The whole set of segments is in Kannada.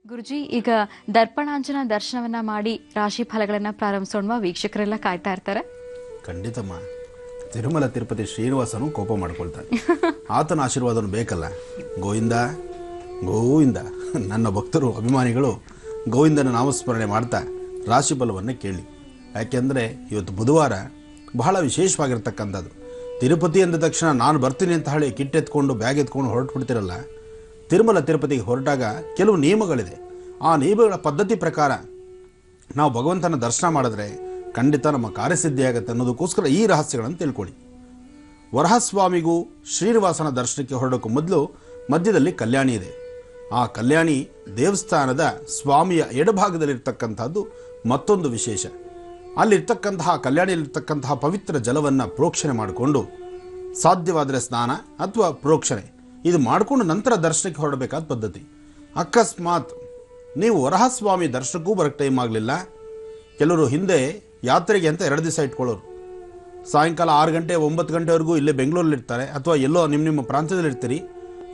ಗುರುಜಿ, ಈಗ ದರ್ಪಣಾಂಜನ ದರ್ಶನವನ್ನ ಮಾಡಿ ರಾಶಿ ಫಲಗಳನ್ನ ಪ್ರಾರಂಭಿಸೋಣ. ವೀಕ್ಷಕರೆಲ್ಲ ಕಾಯ್ತಾ ಇರ್ತಾರೆ. ಖಂಡಿತಮ್ಮ. ತಿರುಮಲ ತಿರುಪತಿ ಶ್ರೀನಿವಾಸನು ಕೋಪ ಮಾಡ್ಕೊಳ್ತಾನೆ. ಆತನ ಆಶೀರ್ವಾದನು ಬೇಕಲ್ಲ. ಗೋವಿಂದ ಗೋವಿಂದ. ನನ್ನ ಭಕ್ತರು ಅಭಿಮಾನಿಗಳು ಗೋವಿಂದನ ನಾಮಸ್ಮರಣೆ ಮಾಡ್ತಾ ರಾಶಿ ಫಲವನ್ನು ಕೇಳಿ. ಯಾಕೆಂದರೆ ಇವತ್ತು ಬುಧವಾರ ಬಹಳ ವಿಶೇಷವಾಗಿರ್ತಕ್ಕಂಥದ್ದು. ತಿರುಪತಿ ಅಂದ ತಕ್ಷಣ ನಾನು ಬರ್ತೀನಿ ಅಂತ ಹೇಳಿ ಕಿಟ್ಟೆತ್ಕೊಂಡು ಬ್ಯಾಗ್ ಎತ್ಕೊಂಡು ಹೊರಟು ಬಿಡ್ತಿರಲ್ಲ. ತಿರುಮಲ ತಿರುಪತಿಗೆ ಹೊರಟಾಗ ಕೆಲವು ನಿಯಮಗಳಿದೆ. ಆ ನಿಯಮಗಳ ಪದ್ಧತಿ ಪ್ರಕಾರ ನಾವು ಭಗವಂತನ ದರ್ಶನ ಮಾಡಿದ್ರೆ ಖಂಡಿತ ನಮ್ಮ ಕಾರ್ಯಸಿದ್ಧಿಯಾಗುತ್ತೆ ಅನ್ನೋದಕ್ಕೋಸ್ಕರ ಈ ರಹಸ್ಯಗಳನ್ನು ತಿಳ್ಕೊಳ್ಳಿ. ವರಹಸ್ವಾಮಿಗೂ ಶ್ರೀನಿವಾಸನ ದರ್ಶನಕ್ಕೆ ಹೊರಡೋಕ್ಕೂ ಮೊದಲು ಮಧ್ಯದಲ್ಲಿ ಕಲ್ಯಾಣಿ ಇದೆ. ಆ ಕಲ್ಯಾಣಿ ದೇವಸ್ಥಾನದ ಸ್ವಾಮಿಯ ಎಡಭಾಗದಲ್ಲಿರ್ತಕ್ಕಂಥದ್ದು ಮತ್ತೊಂದು ವಿಶೇಷ. ಅಲ್ಲಿರ್ತಕ್ಕಂತಹ ಕಲ್ಯಾಣಿಯಲ್ಲಿರ್ತಕ್ಕಂತಹ ಪವಿತ್ರ ಜಲವನ್ನು ಪ್ರೋಕ್ಷಣೆ ಮಾಡಿಕೊಂಡು, ಸಾಧ್ಯವಾದರೆ ಸ್ನಾನ ಅಥವಾ ಪ್ರೋಕ್ಷಣೆ ಇದು ಮಾಡಿಕೊಂಡು ನಂತರ ದರ್ಶನಕ್ಕೆ ಹೊರಡಬೇಕಾದ ಪದ್ಧತಿ. ಅಕಸ್ಮಾತ್ ನೀವು ವರಹಸ್ವಾಮಿ ದರ್ಶನಕ್ಕೂ ಬರೋಕ್ಕೆ ಟೈಮ್ ಆಗಲಿಲ್ಲ, ಕೆಲವರು ಹಿಂದೆ ಯಾತ್ರೆಗೆ ಅಂತ 2 ದಿವಸ ಇಟ್ಕೊಳ್ಳೋರು. ಸಾಯಂಕಾಲ 6 ಗಂಟೆ 9 ಗಂಟೆವರೆಗೂ ಇಲ್ಲೇ ಬೆಂಗಳೂರಲ್ಲಿರ್ತಾರೆ, ಅಥವಾ ಎಲ್ಲೋ ನಿಮ್ಮ ಪ್ರಾಂತ್ಯದಲ್ಲಿರ್ತೀರಿ.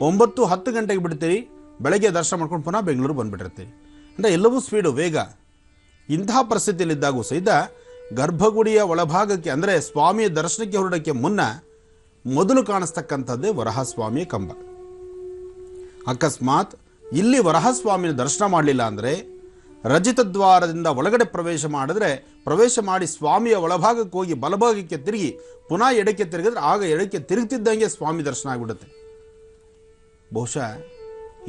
9-10 ಗಂಟೆಗೆ ಬಿಡ್ತೀರಿ, ಬೆಳಗ್ಗೆ ದರ್ಶನ ಮಾಡ್ಕೊಂಡು ಪುನಃ ಬೆಂಗಳೂರು ಬಂದುಬಿಟ್ಟಿರ್ತೀರಿ. ಅಂದರೆ ಎಲ್ಲವೂ ಸ್ಪೀಡು, ವೇಗ. ಇಂತಹ ಪರಿಸ್ಥಿತಿಯಲ್ಲಿದ್ದಾಗೂ ಸಹಿತ ಗರ್ಭಗುಡಿಯ ಒಳಭಾಗಕ್ಕೆ ಅಂದರೆ ಸ್ವಾಮಿಯ ದರ್ಶನಕ್ಕೆ ಹೊರಡೋಕ್ಕೆ ಮುನ್ನ ಮೊದಲು ಕಾಣಿಸ್ತಕ್ಕಂಥದ್ದೇ ವರಹಸ್ವಾಮಿಯ ಕಂಬ. ಅಕಸ್ಮಾತ್ ಇಲ್ಲಿ ವರಹಸ್ವಾಮಿಯ ದರ್ಶನ ಮಾಡಲಿಲ್ಲ ಅಂದರೆ ರಜಿತ ದ್ವಾರದಿಂದ ಒಳಗಡೆ ಪ್ರವೇಶ ಮಾಡಿ ಸ್ವಾಮಿಯ ಒಳಭಾಗಕ್ಕೆ ಹೋಗಿ ಬಲಭಾಗಕ್ಕೆ ತಿರುಗಿ ಪುನಃ ಎಡಕ್ಕೆ ತಿರುಗಿದ್ರೆ ಆಗ ಎಡಕ್ಕೆ ತಿರುಗ್ತಿದ್ದಂಗೆ ಸ್ವಾಮಿ ದರ್ಶನ ಆಗಿಬಿಡುತ್ತೆ. ಬಹುಶಃ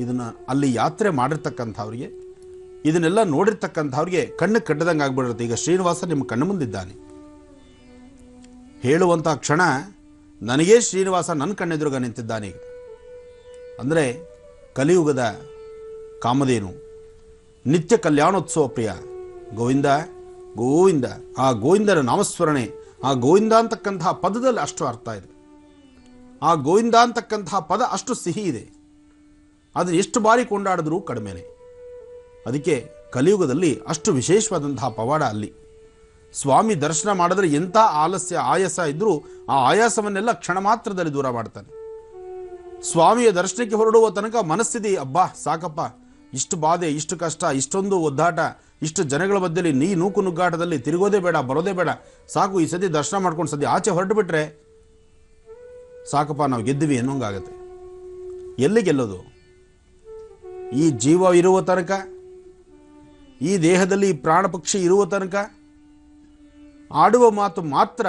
ಇದನ್ನು ಅಲ್ಲಿ ಯಾತ್ರೆ ಮಾಡಿರ್ತಕ್ಕಂಥವ್ರಿಗೆ, ಇದನ್ನೆಲ್ಲ ನೋಡಿರ್ತಕ್ಕಂಥವ್ರಿಗೆ ಕಣ್ಣು ಕಟ್ಟದಂಗೆ ಆಗ್ಬಿಡುತ್ತೆ. ಈಗ ಶ್ರೀನಿವಾಸ ನಿಮ್ಮ ಕಣ್ಣು ಮುಂದಿದ್ದಾನೆ ಹೇಳುವಂಥ ಕ್ಷಣ ನನಗೇ ಶ್ರೀನಿವಾಸ ನನ್ನ ಕಣ್ಣೆದುರುಗ ನಿಂತಿದ್ದಾನೆ. ಈಗ ಅಂದರೆ ಕಲಿಯುಗದ ಕಾಮಧೇನು, ನಿತ್ಯ ಕಲ್ಯಾಣೋತ್ಸವ ಪ್ರಿಯ ಗೋವಿಂದ ಗೋವಿಂದ. ಆ ಗೋವಿಂದನ ನಾಮಸ್ಮರಣೆ, ಆ ಗೋವಿಂದ ಅಂತಕ್ಕಂತಹ ಪದದಲ್ಲಿ ಅಷ್ಟು ಅರ್ಥ ಇದೆ. ಆ ಗೋವಿಂದ ಅಂತಕ್ಕಂತಹ ಪದ ಅಷ್ಟು ಸಿಹಿ ಇದೆ. ಅದನ್ನು ಎಷ್ಟು ಬಾರಿ ಕೊಂಡಾಡಿದ್ರೂ ಕಡಿಮೆನೆ. ಅದಕ್ಕೆ ಕಲಿಯುಗದಲ್ಲಿ ಅಷ್ಟು ವಿಶೇಷವಾದಂತಹ ಪವಾಡ ಅಲ್ಲಿ. ಸ್ವಾಮಿ ದರ್ಶನ ಮಾಡಿದ್ರೆ ಎಂಥ ಆಯಾಸ ಇದ್ದರೂ ಆ ಆಯಾಸವನ್ನೆಲ್ಲ ಕ್ಷಣ ಮಾತ್ರದಲ್ಲಿ ದೂರ ಮಾಡ್ತಾನೆ. ಸ್ವಾಮಿಯ ದರ್ಶನಕ್ಕೆ ಹೊರಡುವ ತನಕ ಮನಸ್ಥಿತಿ, ಅಬ್ಬಾ ಸಾಕಪ್ಪ, ಇಷ್ಟು ಬಾಧೆ, ಇಷ್ಟು ಕಷ್ಟ, ಇಷ್ಟೊಂದು ಒದ್ದಾಟ, ಇಷ್ಟು ಜನಗಳ ಮಧ್ಯದಲ್ಲಿ ನೂಕು ನುಗ್ಗಾಟದಲ್ಲಿ ತಿರುಗೋದೇ ಬೇಡ, ಬರೋದೇ ಬೇಡ, ಸಾಕು ಈ ಸತಿ ದರ್ಶನ ಮಾಡ್ಕೊಂಡು ಸದ್ಯ ಆಚೆ ಹೊರಟು ಬಿಟ್ರೆ ಸಾಕಪ್ಪ, ನಾವು ಗೆದ್ದಿವಿ ಅನ್ನೋಂಗಾಗತ್ತೆ. ಎಲ್ಲಿ ಗೆಲ್ಲೋದು? ಈ ಜೀವ ಇರುವ ತನಕ, ಈ ದೇಹದಲ್ಲಿ ಈ ಪ್ರಾಣ ಪಕ್ಷಿ ಇರುವ ತನಕ ಆಡುವ ಮಾತು ಮಾತ್ರ,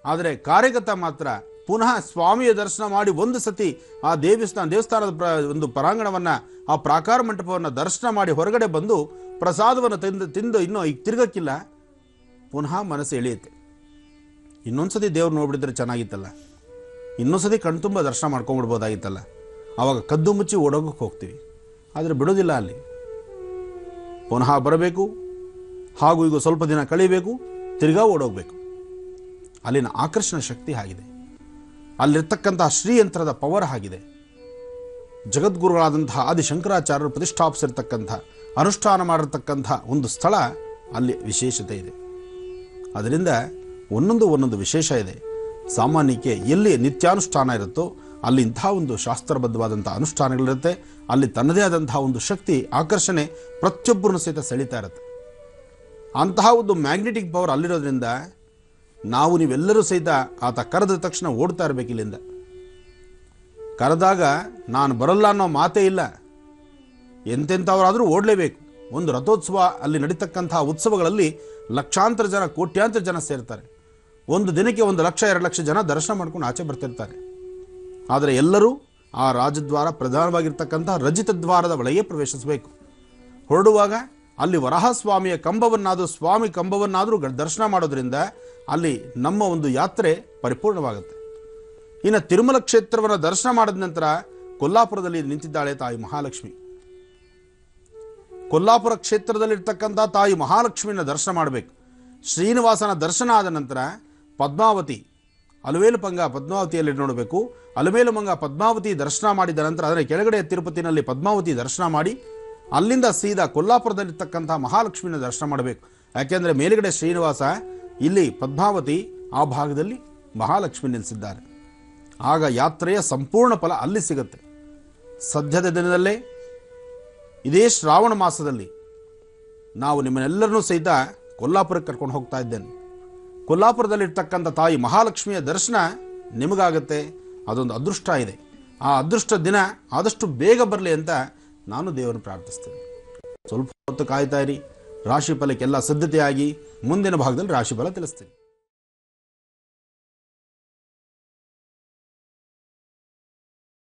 ಆದರೆ ಕಾರ್ಯಗತ ಮಾತ್ರ. ಪುನಃ ಸ್ವಾಮಿಯ ದರ್ಶನ ಮಾಡಿ ಒಂದು ಸತಿ ಆ ದೇವಸ್ಥಾನದ ಒಂದು ಪರಾಂಗಣವನ್ನು, ಆ ಪ್ರಾಕಾರ ಮಂಟಪವನ್ನು ದರ್ಶನ ಮಾಡಿ ಹೊರಗಡೆ ಬಂದು ಪ್ರಸಾದವನ್ನು ತಿಂದು ಇನ್ನೂ ಈಗ ತಿರುಗಕ್ಕಿಲ್ಲ, ಪುನಃ ಮನಸ್ಸು ಎಳೆಯುತ್ತೆ. ಇನ್ನೊಂದ್ಸತಿ ದೇವ್ರು ನೋಡ್ಬಿಡಿದ್ರೆ ಚೆನ್ನಾಗಿತ್ತಲ್ಲ, ಇನ್ನೊಂದ್ಸತಿ ಕಣ್ತುಂಬ ದರ್ಶನ ಮಾಡ್ಕೊಂಡ್ಬಿಡ್ಬೋದಾಗಿತ್ತಲ್ಲ. ಆವಾಗ ಕದ್ದು ಮುಚ್ಚಿ ಓಡೋಗಕ್ಕೆ ಹೋಗ್ತೀವಿ. ಆದರೆ ಬಿಡೋದಿಲ್ಲ. ಅಲ್ಲಿ ಪುನಃ ಬರಬೇಕು, ಹಾಗೂ ಈಗ ಸ್ವಲ್ಪ ದಿನ ಕಳಿಬೇಕು, ತಿರ್ಗಾ ಓಡೋಗ್ಬೇಕು. ಅಲ್ಲಿನ ಆಕರ್ಷಣ ಶಕ್ತಿ ಆಗಿದೆ. ಅಲ್ಲಿರ್ತಕ್ಕಂತಹ ಶ್ರೀಯಂತ್ರದ ಪವರ್ ಆಗಿದೆ. ಜಗದ್ಗುರುಗಳಾದಂತಹ ಆದಿಶಂಕರಾಚಾರ್ಯರು ಪ್ರತಿಷ್ಠಾಪಿಸಿರ್ತಕ್ಕಂಥ, ಅನುಷ್ಠಾನ ಮಾಡಿರ್ತಕ್ಕಂಥ ಒಂದು ಸ್ಥಳ ಅಲ್ಲಿ ವಿಶೇಷತೆ ಇದೆ. ಅದರಿಂದ ಒಂದೊಂದು ವಿಶೇಷ ಇದೆ. ಸಾಮಾನ್ಯಕ್ಕೆ ಎಲ್ಲಿ ನಿತ್ಯಾನುಷ್ಠಾನ ಇರುತ್ತೋ ಅಲ್ಲಿ ಇಂಥ ಒಂದು ಶಾಸ್ತ್ರಬದ್ಧವಾದಂಥ ಅನುಷ್ಠಾನಗಳಿರುತ್ತೆ. ಅಲ್ಲಿ ತನ್ನದೇ ಆದಂತಹ ಒಂದು ಶಕ್ತಿ, ಆಕರ್ಷಣೆ ಪ್ರತಿಯೊಬ್ಬರನ್ನು ಸಹಿತ ಸೆಳೀತಾ ಇರುತ್ತೆ. ಅಂತಹ ಒಂದು ಮ್ಯಾಗ್ನೆಟಿಕ್ ಪವರ್ ಅಲ್ಲಿರೋದ್ರಿಂದ ನೀವೆಲ್ಲರೂ ಸಹಿತ ಆತ ಕರೆದ ತಕ್ಷಣ ಓಡ್ತಾ ಇರಬೇಕು. ಇಲ್ಲಿಂದ ಕರೆದಾಗ ನಾನು ಬರಲ್ಲ ಅನ್ನೋ ಮಾತೇ ಇಲ್ಲ. ಎಂತೆಂಥವರಾದರೂ ಓಡಲೇಬೇಕು. ಒಂದು ರಥೋತ್ಸವ, ಅಲ್ಲಿ ನಡೀತಕ್ಕಂತಹ ಉತ್ಸವಗಳಲ್ಲಿ ಲಕ್ಷಾಂತರ ಜನ, ಕೋಟ್ಯಾಂತರ ಜನ ಸೇರ್ತಾರೆ. ಒಂದು ದಿನಕ್ಕೆ 1 ಲಕ್ಷ 2 ಲಕ್ಷ ಜನ ದರ್ಶನ ಮಾಡ್ಕೊಂಡು ಆಚೆ ಬರ್ತಿರ್ತಾರೆ. ಆದರೆ ಎಲ್ಲರೂ ಆ ರಾಜದ್ವಾರ, ಪ್ರಧಾನವಾಗಿರ್ತಕ್ಕಂತಹ ರಜಿತ ದ್ವಾರದ ಒಳಗೆ ಪ್ರವೇಶಿಸಬೇಕು. ಹೊರಡುವಾಗ ಅಲ್ಲಿ ವರಹಸ್ವಾಮಿಯ ಕಂಬವನ್ನಾದರೂ, ಸ್ವಾಮಿ ಕಂಬವನ್ನಾದರೂ ದರ್ಶನ ಮಾಡೋದ್ರಿಂದ ಅಲ್ಲಿ ನಮ್ಮ ಒಂದು ಯಾತ್ರೆ ಪರಿಪೂರ್ಣವಾಗುತ್ತೆ. ಇನ್ನು ತಿರುಮಲ ಕ್ಷೇತ್ರವನ್ನು ದರ್ಶನ ಮಾಡಿದ ನಂತರ ಕೊಲ್ಲಾಪುರದಲ್ಲಿ ನಿಂತಿದ್ದಾಳೆ ತಾಯಿ ಮಹಾಲಕ್ಷ್ಮಿ. ಕೊಲ್ಲಾಪುರ ಕ್ಷೇತ್ರದಲ್ಲಿರ್ತಕ್ಕಂಥ ತಾಯಿ ಮಹಾಲಕ್ಷ್ಮಿಯನ್ನು ದರ್ಶನ ಮಾಡಬೇಕು. ಶ್ರೀನಿವಾಸನ ದರ್ಶನ ಆದ ನಂತರ ಪದ್ಮಾವತಿ, ಅಲಮೇಲುಮಂಗ ಪದ್ಮಾವತಿಯಲ್ಲಿ ನೋಡಬೇಕು. ಅಲಮೇಲುಮಂಗ ಪದ್ಮಾವತಿ ದರ್ಶನ ಮಾಡಿದ ನಂತರ, ಅದರ ಕೆಳಗಡೆ ತಿರುಪತಿನಲ್ಲಿ ಪದ್ಮಾವತಿ ದರ್ಶನ ಮಾಡಿ ಅಲ್ಲಿಂದ ಸೀದಾ ಕೊಲ್ಲಾಪುರದಲ್ಲಿರ್ತಕ್ಕಂಥ ಮಹಾಲಕ್ಷ್ಮಿನ ದರ್ಶನ ಮಾಡಬೇಕು. ಯಾಕೆಂದರೆ ಮೇಲುಗಡೆ ಶ್ರೀನಿವಾಸ, ಇಲ್ಲಿ ಪದ್ಮಾವತಿ, ಆ ಭಾಗದಲ್ಲಿ ಮಹಾಲಕ್ಷ್ಮಿ ನಿಲ್ಲಿಸಿದ್ದಾರೆ. ಆಗ ಯಾತ್ರೆಯ ಸಂಪೂರ್ಣ ಫಲ ಅಲ್ಲಿ ಸಿಗುತ್ತೆ. ಸದ್ಯದ ದಿನದಲ್ಲೇ ಇದೇ ಶ್ರಾವಣ ಮಾಸದಲ್ಲಿ ನಾವು ನಿಮ್ಮನ್ನೆಲ್ಲರನ್ನೂ ಸಹಿತ ಕೊಲ್ಲಾಪುರಕ್ಕೆ ಕರ್ಕೊಂಡು ಹೋಗ್ತಾ ಇದ್ದೇನೆ. ಕೊಲ್ಲಾಪುರದಲ್ಲಿರ್ತಕ್ಕಂಥ ತಾಯಿ ಮಹಾಲಕ್ಷ್ಮಿಯ ದರ್ಶನ ನಿಮಗಾಗತ್ತೆ. ಅದೊಂದು ಅದೃಷ್ಟ ಇದೆ. ಆ ಅದೃಷ್ಟ ದಿನ ಆದಷ್ಟು ಬೇಗ ಬರಲಿ ಅಂತ ನಾನು ದೇವರನ್ನು ಪ್ರಾರ್ಥಿಸ್ತೇನೆ. ಸ್ವಲ್ಪ ಹೊತ್ತು ಕಾಯ್ತಾ ಇರಿ. ರಾಶಿ ಫಲಕ್ಕೆಲ್ಲ ಸಿದ್ಧತೆಯಾಗಿ ಮುಂದಿನ ಭಾಗದಲ್ಲಿ ರಾಶಿ ಫಲ ತಿಳಿಸ್ತೀನಿ.